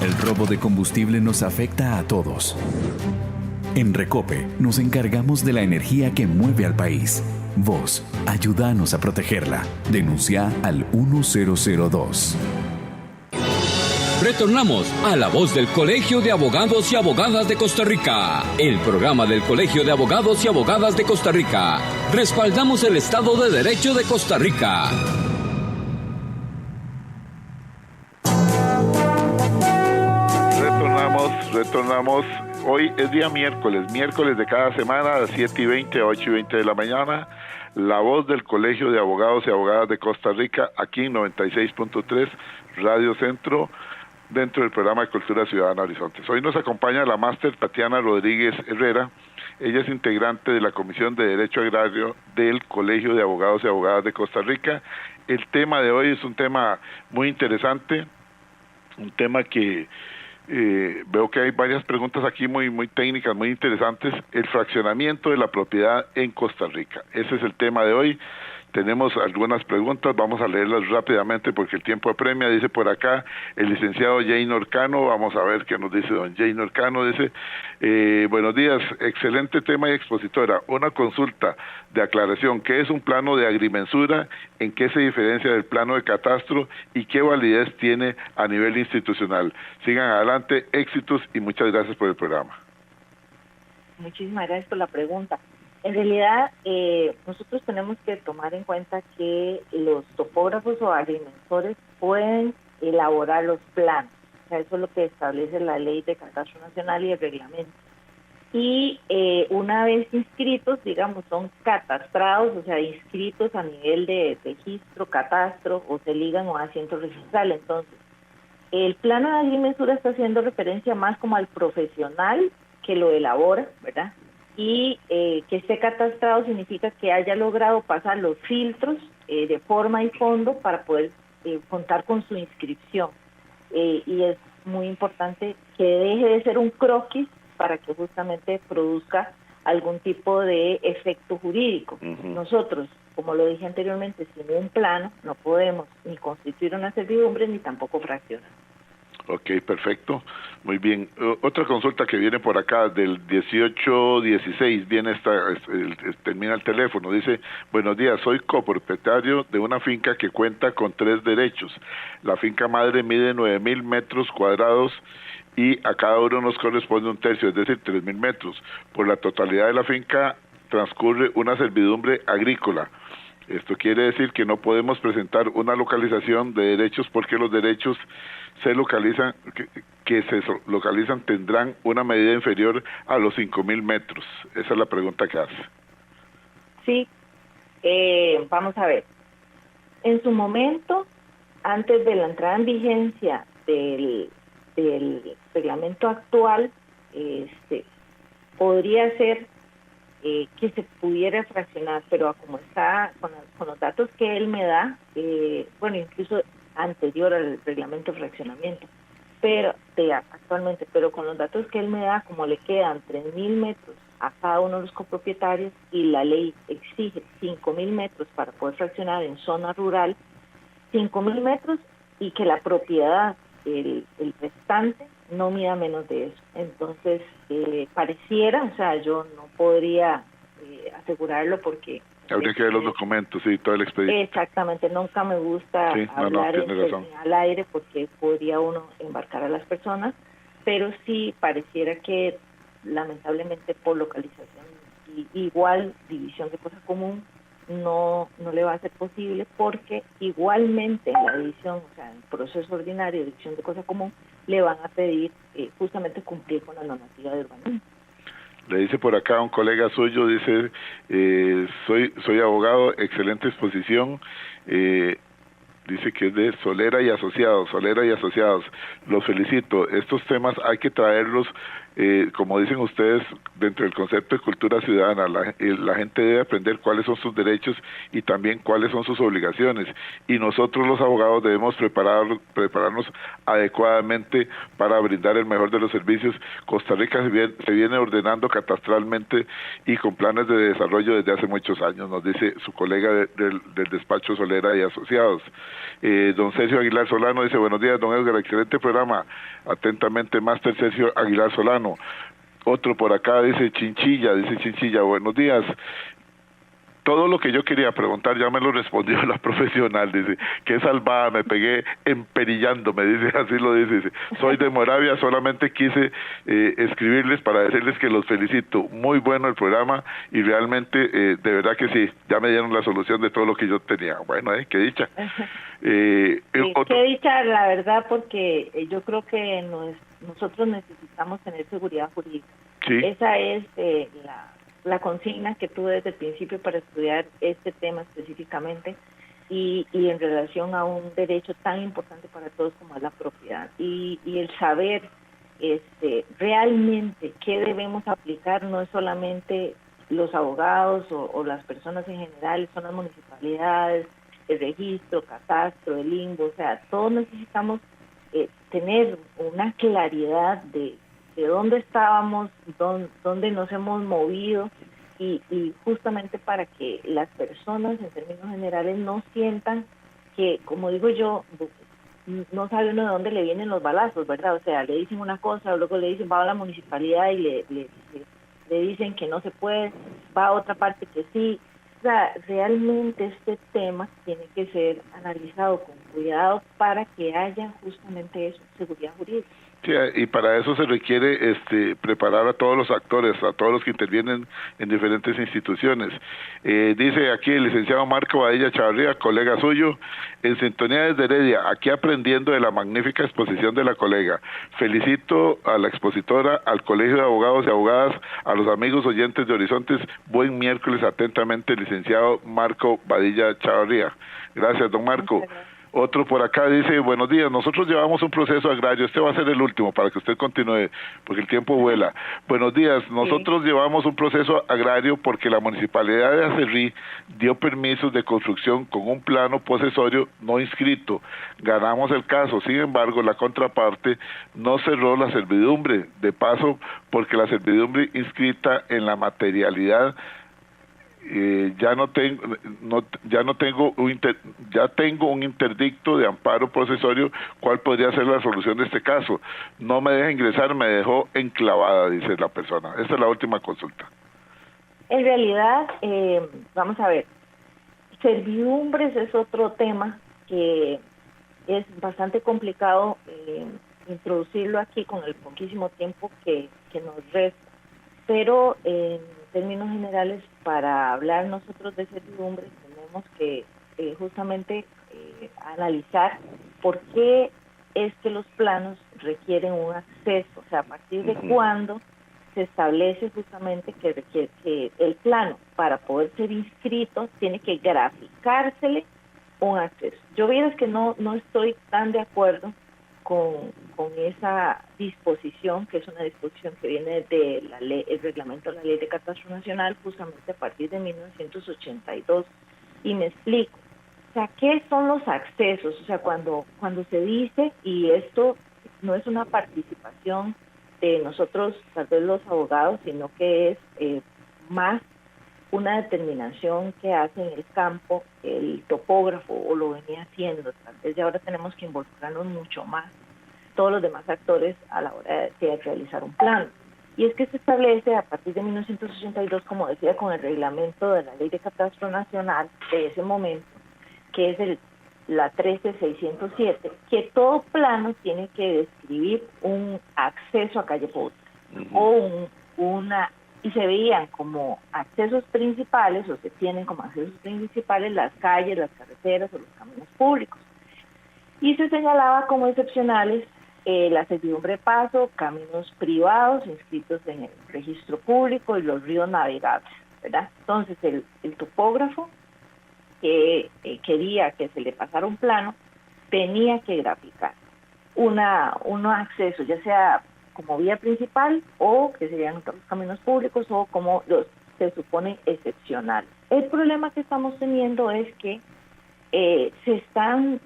El robo de combustible nos afecta a todos. En Recope nos encargamos de la energía que mueve al país. Vos, ayúdanos a protegerla. Denuncia al 1002. Retornamos a La Voz del Colegio de Abogados y Abogadas de Costa Rica, el programa del Colegio de Abogados y Abogadas de Costa Rica. Respaldamos el Estado de Derecho de Costa Rica. Retornamos. Hoy es día miércoles de cada semana a las 7:20 a 8:20 de la mañana. La Voz del Colegio de Abogados y Abogadas de Costa Rica, aquí en 96.3 Radio Centro, dentro del programa de Cultura Ciudadana Horizontes. Hoy nos acompaña la máster Tatiana Rodríguez Herrera. Ella es integrante de la Comisión de Derecho Agrario del Colegio de Abogados y Abogadas de Costa Rica. El tema de hoy es un tema muy interesante, un tema que veo que hay varias preguntas aquí muy técnicas, muy interesantes. El fraccionamiento de la propiedad en Costa Rica. Ese es el tema de hoy. Tenemos algunas preguntas, vamos a leerlas rápidamente porque el tiempo apremia. Dice por acá el licenciado Jaynor Cano, vamos a ver qué nos dice don Jaynor Cano. Dice, buenos días, excelente tema y expositora. Una consulta de aclaración, ¿qué es un plano de agrimensura? ¿En qué se diferencia del plano de catastro? ¿Y qué validez tiene a nivel institucional? Sigan adelante, éxitos y muchas gracias por el programa. Muchísimas gracias por la pregunta. En realidad, nosotros tenemos que tomar en cuenta que los topógrafos o agrimensores pueden elaborar los planos. O sea, eso es lo que establece la Ley de Catastro Nacional y el reglamento. Y una vez inscritos, digamos, son catastrados, o sea, inscritos a nivel de registro, catastro, o se ligan a un asiento registral. Entonces, el plano de agrimensura está haciendo referencia más como al profesional que lo elabora, ¿verdad? Y que esté catastrado significa que haya logrado pasar los filtros de forma y fondo para poder contar con su inscripción. Y es muy importante que deje de ser un croquis para que justamente produzca algún tipo de efecto jurídico. Uh-huh. Nosotros, como lo dije anteriormente, sin un plano no podemos ni constituir una servidumbre ni tampoco fraccionar. Ok, perfecto. Muy bien. Otra consulta que viene por acá, del 1816, viene termina el teléfono, dice, buenos días, soy copropietario de una finca que cuenta con 3 derechos. La finca madre mide 9,000 metros cuadrados y a cada uno nos corresponde un tercio, es decir, 3,000 metros. Por la totalidad de la finca transcurre una servidumbre agrícola. Esto quiere decir que no podemos presentar una localización de derechos porque los derechos se localizan tendrán una medida inferior a los 5,000 metros. Esa es la pregunta que hace. Sí, vamos a ver. En su momento, antes de la entrada en vigencia del reglamento actual, podría ser que se pudiera fraccionar, pero como está con los datos que él me da, incluso anterior al reglamento de fraccionamiento, pero actualmente, pero con los datos que él me da, como le quedan 3,000 metros a cada uno de los copropietarios y la ley exige 5,000 metros para poder fraccionar en zona rural, 5,000 metros y que la propiedad, el restante, no mida menos de eso. Entonces, pareciera, o sea, yo no podría asegurarlo porque Habría que ver los documentos y todo el expediente. Exactamente, nunca me gusta hablar al aire porque podría uno embarcar a las personas, pero sí pareciera que lamentablemente por localización y igual división de cosa común no le va a ser posible, porque igualmente en la división, o sea, en el proceso ordinario de división de cosa común, le van a pedir justamente cumplir con la normativa de urbanismo. Le dice por acá un colega suyo, dice, soy abogado, excelente exposición, dice que es de Solera y Asociados, los felicito. Estos temas hay que traerlos, como dicen ustedes, dentro del concepto de cultura ciudadana. La gente debe aprender cuáles son sus derechos y también cuáles son sus obligaciones. Y nosotros los abogados debemos prepararnos adecuadamente para brindar el mejor de los servicios. Costa Rica se viene ordenando catastralmente y con planes de desarrollo desde hace muchos años, nos dice su colega del despacho Solera y Asociados. Don Sergio Aguilar Solano dice, buenos días, don Edgar, excelente programa, atentamente, Máster Sergio Aguilar Solano. Otro por acá dice Chinchilla, buenos días. Todo lo que yo quería preguntar ya me lo respondió la profesional, dice, qué salvada, me pegué emperillándome, dice, así lo dice, soy de Moravia, solamente quise escribirles para decirles que los felicito, muy bueno el programa y realmente, de verdad que sí, ya me dieron la solución de todo lo que yo tenía. Bueno, qué dicha. Sí, qué dicha, la verdad, porque yo creo que nosotros necesitamos tener seguridad jurídica. Sí. Esa es la consigna que tuve desde el principio para estudiar este tema específicamente y en relación a un derecho tan importante para todos como es la propiedad y el saber realmente qué debemos aplicar. No es solamente los abogados o las personas en general, son las municipalidades, el registro, catastro, el limbo, o sea, todos necesitamos tener una claridad de dónde estábamos, dónde nos hemos movido y justamente para que las personas en términos generales no sientan que, como digo yo, no sabe uno de dónde le vienen los balazos, ¿verdad? O sea, le dicen una cosa, luego le dicen va a la municipalidad y le dicen que no se puede, va a otra parte que sí. O sea, realmente este tema tiene que ser analizado con cuidado para que haya justamente eso, seguridad jurídica. Sí, y para eso se requiere preparar a todos los actores, a todos los que intervienen en diferentes instituciones. Dice aquí el licenciado Marco Badilla Chavarría, colega suyo, en sintonía desde Heredia, aquí aprendiendo de la magnífica exposición de la colega. Felicito a la expositora, al Colegio de Abogados y Abogadas, a los amigos oyentes de Horizontes. Buen miércoles, atentamente, licenciado Marco Badilla Chavarría. Gracias, don Marco. Otro por acá dice, buenos días, nosotros llevamos un proceso agrario, este va a ser el último para que usted continúe, porque el tiempo vuela. Buenos días, nosotros llevamos un proceso agrario porque la Municipalidad de Acerrí dio permisos de construcción con un plano posesorio no inscrito. Ganamos el caso, sin embargo, la contraparte no cerró la servidumbre, de paso, porque la servidumbre inscrita en la materialidad ya tengo un interdicto de amparo posesorio. ¿Cuál podría ser la solución de este caso? No me deja ingresar, me dejó enclavada, dice la persona. Esta es la última consulta. En realidad, vamos a ver, servidumbres es otro tema que es bastante complicado introducirlo aquí con el poquísimo tiempo que nos resta, pero en términos generales, para hablar nosotros de servidumbres tenemos que justamente analizar por qué es que los planos requieren un acceso, o sea, a partir de cuándo se establece justamente que el plano, para poder ser inscrito, tiene que graficársele un acceso. Yo vieras que no estoy tan de acuerdo con esa disposición, que es una disposición que viene de la ley, el reglamento de la Ley de Catastro Nacional, justamente a partir de 1982. Y me explico. O sea, ¿qué son los accesos? O sea, cuando se dice, y esto no es una participación de nosotros, tal vez los abogados, sino que es más una determinación que hace en el campo el topógrafo, o lo venía haciendo. Tal vez ahora tenemos que involucrarnos mucho más, todos los demás actores, a la hora de realizar un plan. y es que se establece a partir de 1982, como decía, con el reglamento de la Ley de Catastro Nacional de ese momento, que es la 13607, que todo plano tiene que describir un acceso a calle pública y se veían como accesos principales, o se tienen como accesos principales las calles, las carreteras o los caminos públicos. Y se señalaba como excepcionales la servidumbre de paso, caminos privados inscritos en el registro público y los ríos navegables, ¿verdad? Entonces el topógrafo que quería que se le pasara un plano tenía que graficar un acceso, ya sea como vía principal o que serían otros caminos públicos o como los se supone excepcionales. El problema que estamos teniendo es que se están,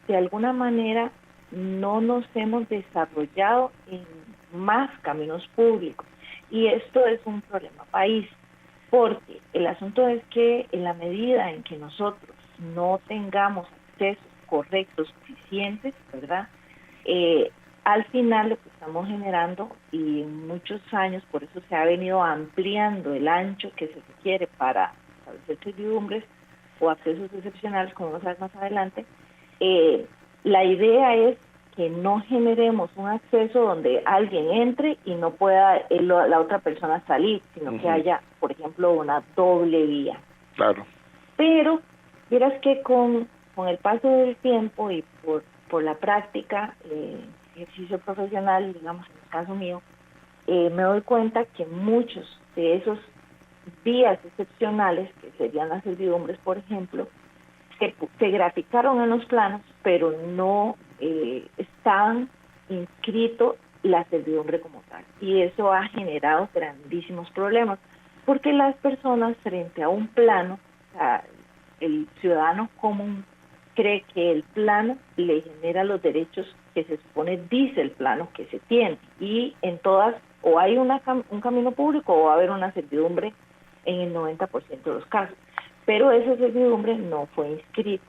de alguna manera, no nos hemos desarrollado en más caminos públicos y esto es un problema país, porque el asunto es que en la medida en que nosotros no tengamos accesos correctos, suficientes, ¿verdad? Al final lo que estamos generando, y en muchos años por eso se ha venido ampliando el ancho que se requiere para establecer servidumbres o accesos excepcionales, como vamos a ver más adelante, la idea es que no generemos un acceso donde alguien entre y no pueda la otra persona salir, sino que haya, por ejemplo, una doble vía. Claro. Pero, verás que con el paso del tiempo y por la práctica, ejercicio profesional, digamos en el caso mío, me doy cuenta que muchos de esos vías excepcionales, que serían las servidumbres, por ejemplo, se graficaron en los planos, pero no estaban inscritos la servidumbre como tal. Y eso ha generado grandísimos problemas, porque las personas frente a un plano, o sea, el ciudadano común cree que el plano le genera los derechos que se supone dice el plano que se tiene, y en todas o hay un camino público o va a haber una servidumbre en el 90% de los casos, pero esa servidumbre no fue inscrita.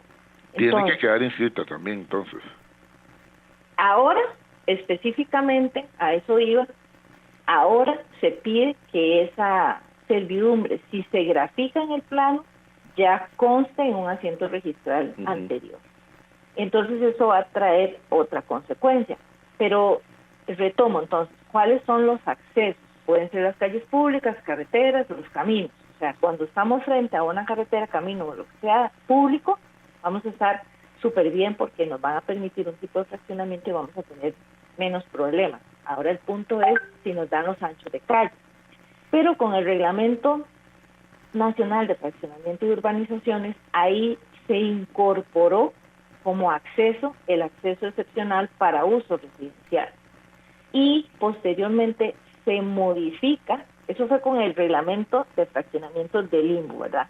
Tiene que quedar inscrita también, entonces. Ahora, específicamente, a eso iba, ahora se pide que esa servidumbre, si se grafica en el plano, ya conste en un asiento registral anterior. Entonces eso va a traer otra consecuencia. Pero retomo entonces, ¿cuáles son los accesos? Pueden ser las calles públicas, carreteras o los caminos. O sea, cuando estamos frente a una carretera, camino o lo que sea público, vamos a estar súper bien porque nos van a permitir un tipo de fraccionamiento y vamos a tener menos problemas. Ahora el punto es si nos dan los anchos de calle. Pero con el Reglamento Nacional de Fraccionamiento y Urbanizaciones, ahí se incorporó como acceso el acceso excepcional para uso residencial. Y posteriormente se modifica, eso fue con el Reglamento de Fraccionamiento del Limbo, ¿verdad?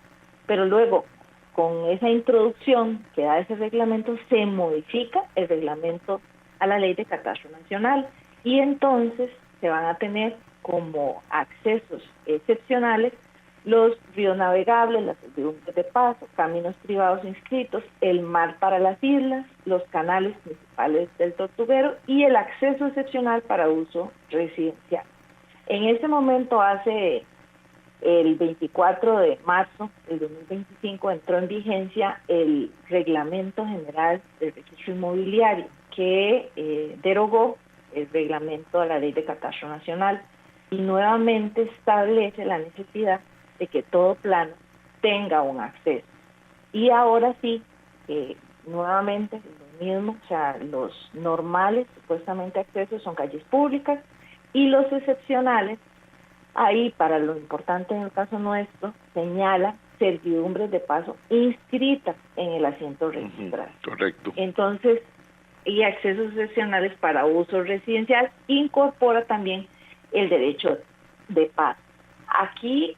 Pero luego, con esa introducción que da ese reglamento, se modifica el reglamento a la Ley de Catastro Nacional y entonces se van a tener como accesos excepcionales los ríos navegables, las servidumbres de paso, caminos privados inscritos, el mar para las islas, los canales principales del Tortuguero y el acceso excepcional para uso residencial. En ese momento, hace el 24 de marzo del 2025, entró en vigencia el Reglamento General del Registro Inmobiliario, que derogó el reglamento de la Ley de Catastro Nacional y nuevamente establece la necesidad de que todo plano tenga un acceso. Y ahora sí, nuevamente lo mismo, o sea, los normales supuestamente accesos son calles públicas y los excepcionales, ahí para lo importante en el caso nuestro, señala servidumbres de paso inscritas en el asiento registrado. Correcto. Entonces, y accesos excepcionales para uso residencial, incorpora también el derecho de paso. Aquí,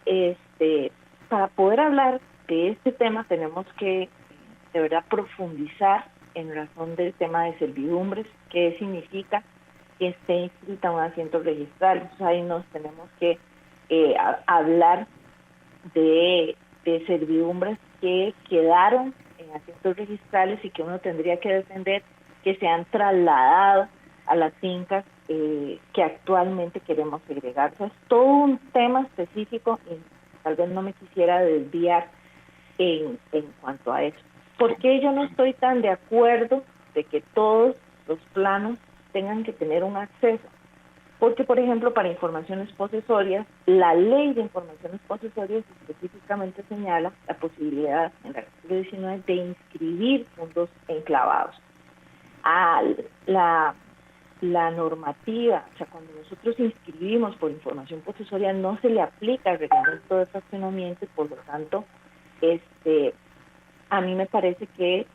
para poder hablar de este tema, tenemos que de verdad profundizar en razón del tema de servidumbres, qué significa que esté inscrita un asiento registral. Entonces ahí nos tenemos que hablar de servidumbres que quedaron en asientos registrales y que uno tendría que defender que se han trasladado a las fincas que actualmente queremos segregar. O sea, es todo un tema específico y tal vez no me quisiera desviar en cuanto a eso. ¿Por qué yo no estoy tan de acuerdo de que todos los planos tengan que tener un acceso? Porque, por ejemplo, para informaciones posesorias, la ley de informaciones posesorias específicamente señala la posibilidad en el artículo 19 de inscribir fondos enclavados. La normativa, o sea, cuando nosotros inscribimos por información posesoria, no se le aplica el reglamento de fraccionamiento y por lo tanto, a mí me parece que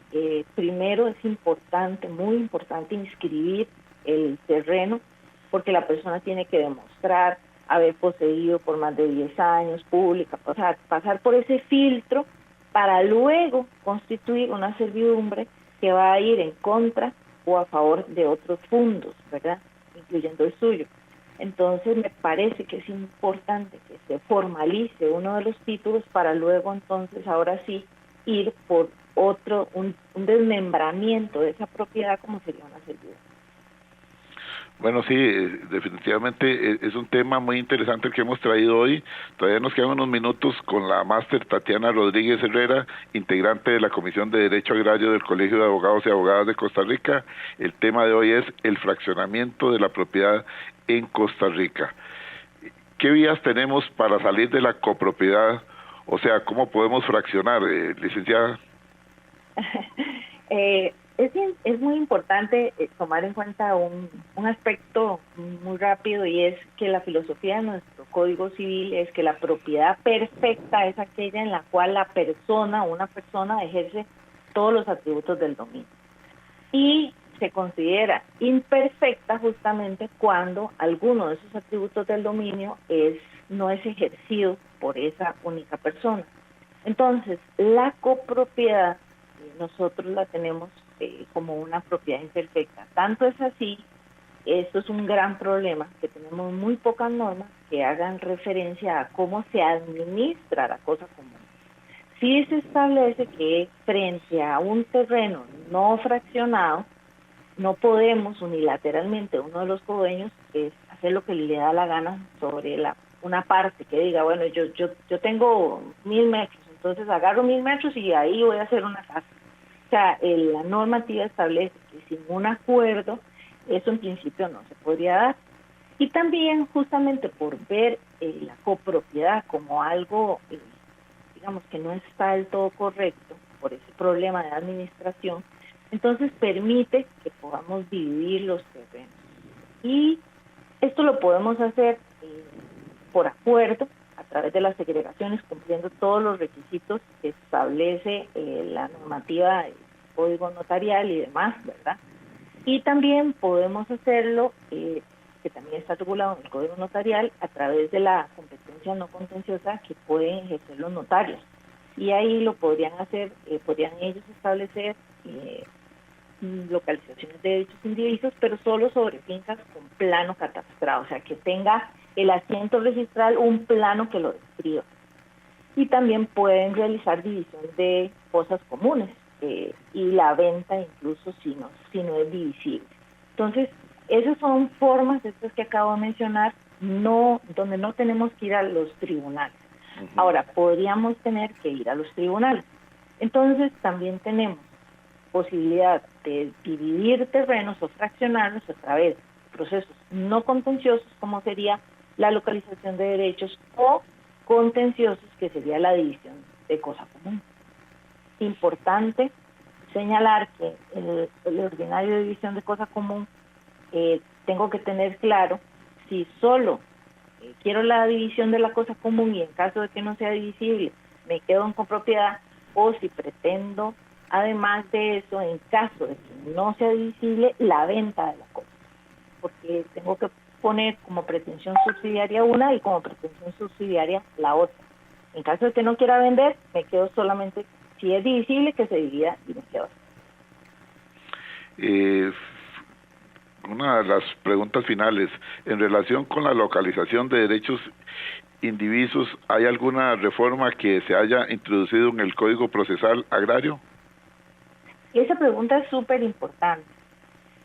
primero es importante, muy importante, inscribir el terreno, porque la persona tiene que demostrar haber poseído por más de 10 años, pública, o sea, pasar por ese filtro para luego constituir una servidumbre que va a ir en contra o a favor de otros fondos, ¿verdad?, incluyendo el suyo. Entonces me parece que es importante que se formalice uno de los títulos para luego entonces ahora sí ir por otro, un desmembramiento de esa propiedad como sería una servidumbre. Bueno, sí, definitivamente es un tema muy interesante el que hemos traído hoy. Todavía nos quedan unos minutos con la máster Tatiana Rodríguez Herrera, integrante de la Comisión de Derecho Agrario del Colegio de Abogados y Abogadas de Costa Rica. El tema de hoy es el fraccionamiento de la propiedad en Costa Rica. ¿Qué vías tenemos para salir de la copropiedad? O sea, ¿cómo podemos fraccionar, licenciada? Es muy importante tomar en cuenta un aspecto muy rápido, y es que la filosofía de nuestro Código Civil es que la propiedad perfecta es aquella en la cual una persona ejerce todos los atributos del dominio. Y se considera imperfecta justamente cuando alguno de esos atributos del dominio no es ejercido por esa única persona. Entonces, la copropiedad nosotros la tenemos como una propiedad imperfecta. Tanto es así, esto es un gran problema, que tenemos muy pocas normas que hagan referencia a cómo se administra la cosa común. Sí se establece que frente a un terreno no fraccionado, no podemos unilateralmente, uno de los codueños, hacer lo que le da la gana sobre una parte, que diga, bueno, yo tengo 1000 metros, entonces agarro 1000 metros y ahí voy a hacer una casa. O sea, la normativa establece que sin un acuerdo, eso en principio no se podría dar. Y también, justamente por ver la copropiedad como algo, digamos, que no está del todo correcto, por ese problema de administración, entonces permite que podamos dividir los terrenos. Y esto lo podemos hacer por acuerdo, a través de las segregaciones, cumpliendo todos los requisitos que establece la normativa, el código notarial y demás, ¿verdad? Y también podemos hacerlo, que también está regulado en el código notarial, a través de la competencia no contenciosa que pueden ejercer los notarios. Y ahí lo podrían hacer, podrían ellos establecer localizaciones de derechos indivisos, pero solo sobre fincas con plano catastrado, o sea, que tenga el asiento registral un plano que lo describa. Y también pueden realizar división de cosas comunes y la venta incluso si no es divisible. Entonces, esas son formas, estas que acabo de mencionar, donde no tenemos que ir a los tribunales. Uh-huh. Ahora, podríamos tener que ir a los tribunales. Entonces, también tenemos posibilidad de dividir terrenos o fraccionarlos a través de procesos no contenciosos, como sería la localización de derechos, o contenciosos, que sería la división de cosa común. Importante señalar que el ordinario de división de cosa común, tengo que tener claro si solo quiero la división de la cosa común y en caso de que no sea divisible me quedo en copropiedad, o si pretendo, además de eso, en caso de que no sea divisible, la venta de la cosa, porque tengo que poner como pretensión subsidiaria una y como pretensión subsidiaria la otra. En caso de que no quiera vender, me quedo solamente, si es divisible, que se divida y me quedo. Una de las preguntas finales, en relación con la localización de derechos indivisos, ¿hay alguna reforma que se haya introducido en el Código Procesal Agrario? Esa pregunta es súper importante.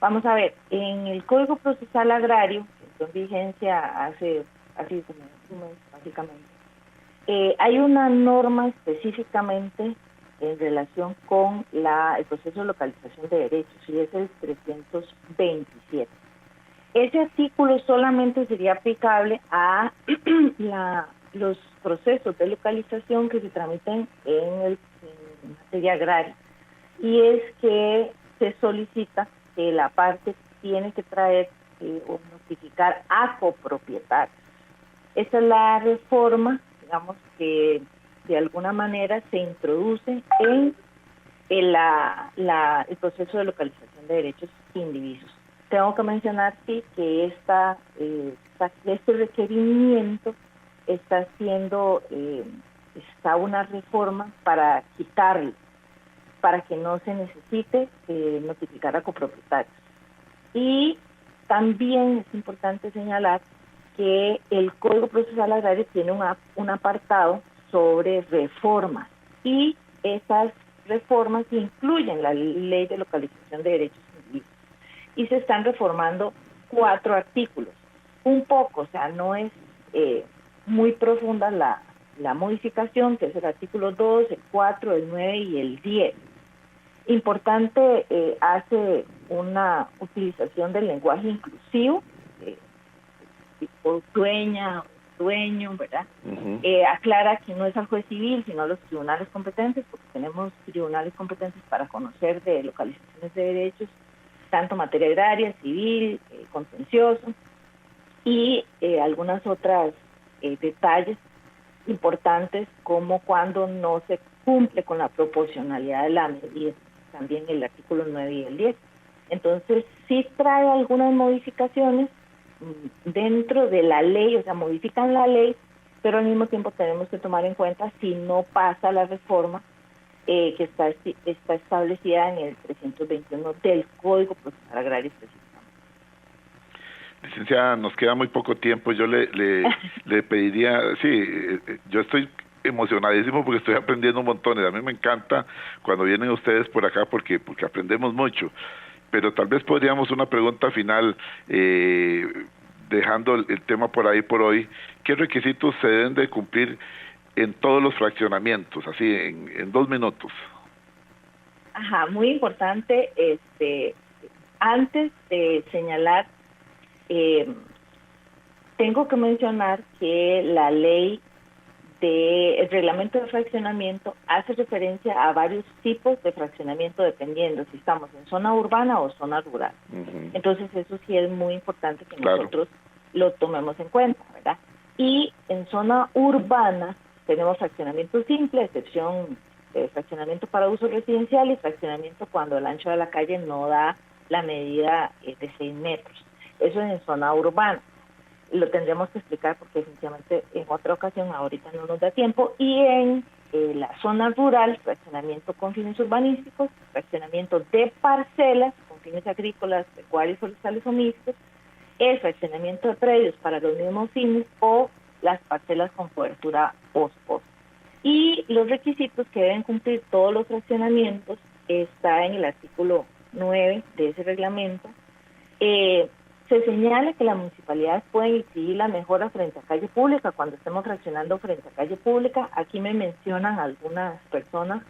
Vamos a ver, en el Código Procesal Agrario, que entró en vigencia hace como un mes básicamente, hay una norma específicamente en relación con el proceso de localización de derechos, y es el 327. Ese artículo solamente sería aplicable a los procesos de localización que se tramiten en materia agraria, y es que se solicita que la parte tiene que traer o notificar a copropietarios. Esa es la reforma, digamos, que de alguna manera se introduce en el proceso de localización de derechos indivisos. Tengo que mencionar, sí, que este requerimiento está una reforma para quitarlo, para que no se necesite notificar a copropietarios. Y también es importante señalar que el Código Procesal Agrario tiene un apartado sobre reformas, y esas reformas incluyen la Ley de Localización de Derechos Indivisos, y se están reformando 4 artículos. Un poco, o sea, no es muy profunda la modificación, que es el artículo 2, el 4, el 9 y el 10. Importante, hace una utilización del lenguaje inclusivo, tipo dueña, dueño, ¿verdad? Uh-huh. Aclara que no es al juez civil, sino a los tribunales competentes, porque tenemos tribunales competentes para conocer de localizaciones de derechos, tanto materia agraria, civil, contencioso, y algunas otras detalles importantes, como cuando no se cumple con la proporcionalidad de la medida, también el artículo 9 y el 10. Entonces, sí trae algunas modificaciones dentro de la ley, o sea, modifican la ley, pero al mismo tiempo tenemos que tomar en cuenta si no pasa la reforma que está establecida en el 321 del Código Procesal Agrario específicamente. Licenciada, nos queda muy poco tiempo. Yo le pediría, sí, yo estoy emocionadísimo porque estoy aprendiendo un montón. A mí me encanta cuando vienen ustedes por acá porque aprendemos mucho. Pero tal vez podríamos una pregunta final, dejando el tema por ahí por hoy. ¿Qué requisitos se deben de cumplir en todos los fraccionamientos, así en 2 minutos? Ajá, muy importante. Antes de señalar, tengo que mencionar que la ley el reglamento de fraccionamiento hace referencia a varios tipos de fraccionamiento dependiendo si estamos en zona urbana o zona rural. Uh-huh. Entonces eso sí es muy importante que nosotros lo tomemos en cuenta, ¿verdad? Y en zona urbana tenemos fraccionamiento simple, excepción fraccionamiento para uso residencial, y fraccionamiento cuando el ancho de la calle no da la medida de 6 metros. Eso es en zona urbana. Lo tendremos que explicar porque definitivamente en otra ocasión, ahorita no nos da tiempo. Y en la zona rural, fraccionamiento con fines urbanísticos, fraccionamiento de parcelas con fines agrícolas, pecuarios, forestales o mixtos, el fraccionamiento de predios para los mismos fines, o las parcelas con cobertura post-post. Y los requisitos que deben cumplir todos los fraccionamientos está en el artículo 9 de ese reglamento. Se señala que las municipalidades pueden exigir la mejora frente a calle pública cuando estemos fraccionando frente a calle pública. Aquí me mencionan algunas personas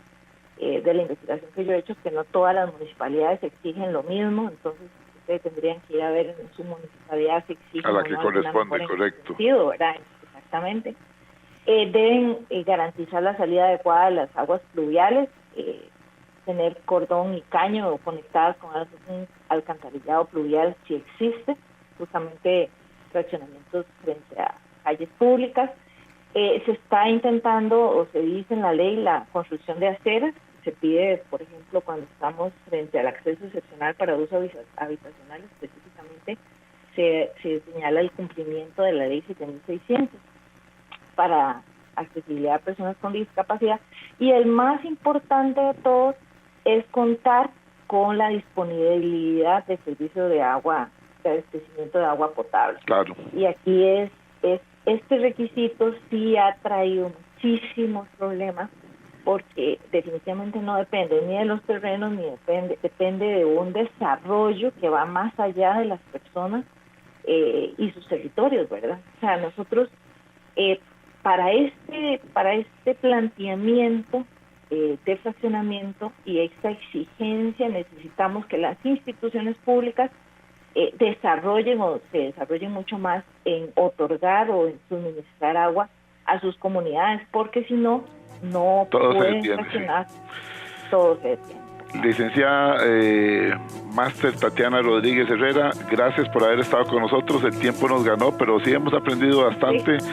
de la investigación que yo he hecho que no todas las municipalidades exigen lo mismo, entonces ustedes tendrían que ir a ver en su municipalidad si exigen a la que corresponde, correcto. Sentido, ¿verdad? Exactamente. Deben garantizar la salida adecuada de las aguas pluviales, tener cordón y caño conectadas con algún alcantarillado pluvial si existe, justamente fraccionamientos frente a calles públicas. Se está intentando, o se dice en la ley, la construcción de aceras. Se pide, por ejemplo, cuando estamos frente al acceso excepcional para uso habitacional, específicamente se señala el cumplimiento de la ley 7600 para accesibilidad a personas con discapacidad. Y el más importante de todos es contar con la disponibilidad de servicio de agua, de abastecimiento de agua potable. Claro. Y aquí este requisito sí ha traído muchísimos problemas porque definitivamente no depende ni de los terrenos, ni depende de un desarrollo que va más allá de las personas y sus territorios, ¿verdad? O sea, nosotros para este planteamiento de fraccionamiento y esta exigencia necesitamos que las instituciones públicas se desarrollen mucho más en otorgar o en suministrar agua a sus comunidades, porque si no pueden fraccionar, todo se detiene. Licenciada Máster Tatiana Rodríguez Herrera, gracias por haber estado con nosotros. El tiempo nos ganó, pero sí hemos aprendido bastante. Sí.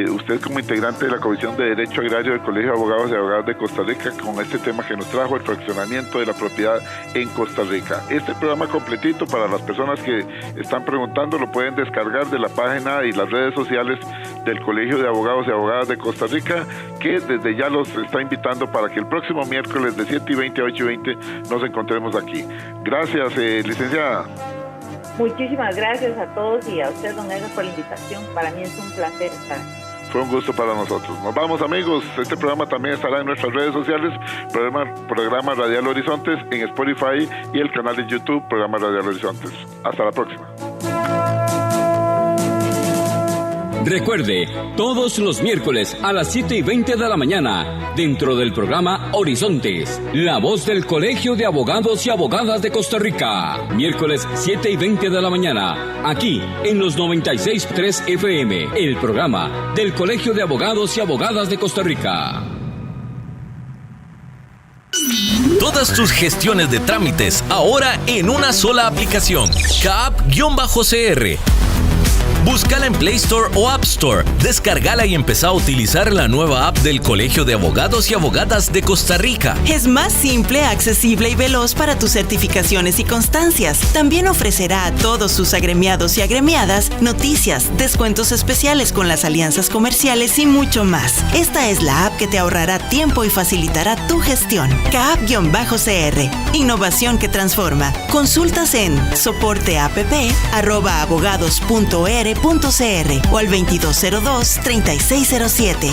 Usted como integrante de la Comisión de Derecho Agrario del Colegio de Abogados y Abogadas de Costa Rica, con este tema que nos trajo, el fraccionamiento de la propiedad en Costa Rica. Este programa completito, para las personas que están preguntando, lo pueden descargar de la página y las redes sociales del Colegio de Abogados y Abogadas de Costa Rica, que desde ya los está invitando para que el próximo miércoles de 7:20 a 8:20 nos encontremos aquí. Gracias, licenciada. Muchísimas gracias a todos y a usted, don Edgar, por la invitación. Para mí es un placer estar. Fue un gusto para nosotros. Nos vamos, amigos. Este programa también estará en nuestras redes sociales, programa Radial Horizontes en Spotify y el canal de YouTube, programa Radial Horizontes. Hasta la próxima. Recuerde, todos los miércoles a las 7:20 de la mañana, dentro del programa Horizontes, la voz del Colegio de Abogados y Abogadas de Costa Rica. Miércoles 7:20 de la mañana, aquí en los 96.3 FM, el programa del Colegio de Abogados y Abogadas de Costa Rica. Todas tus gestiones de trámites ahora en una sola aplicación. CAP-CR. Búscala en Play Store o App Store. Descárgala y empezá a utilizar la nueva app del Colegio de Abogados y Abogadas de Costa Rica. Es más simple, accesible y veloz para tus certificaciones y constancias. También ofrecerá a todos sus agremiados y agremiadas noticias, descuentos especiales con las alianzas comerciales y mucho más. Esta es la app que te ahorrará tiempo y facilitará tu gestión. CAP-CR. Innovación que transforma. Consultas en soporteapp@abogados.er.cr o al 2202-3607.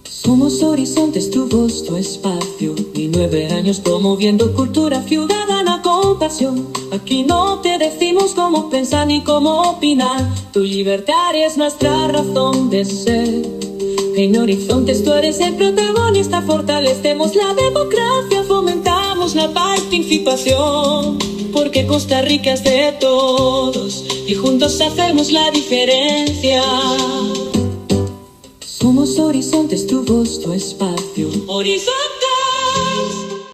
Somos Horizontes, tu voz, tu espacio. Y 9 años promoviendo cultura ciudadana con pasión. Aquí no te decimos cómo pensar ni cómo opinar. Tu libertad es nuestra razón de ser. En Horizontes tú eres el protagonista. Fortalecemos la democracia, fomentamos la participación. Porque Costa Rica es de todos y juntos hacemos la diferencia. Somos Horizontes, tu voz, tu espacio. Horizontes.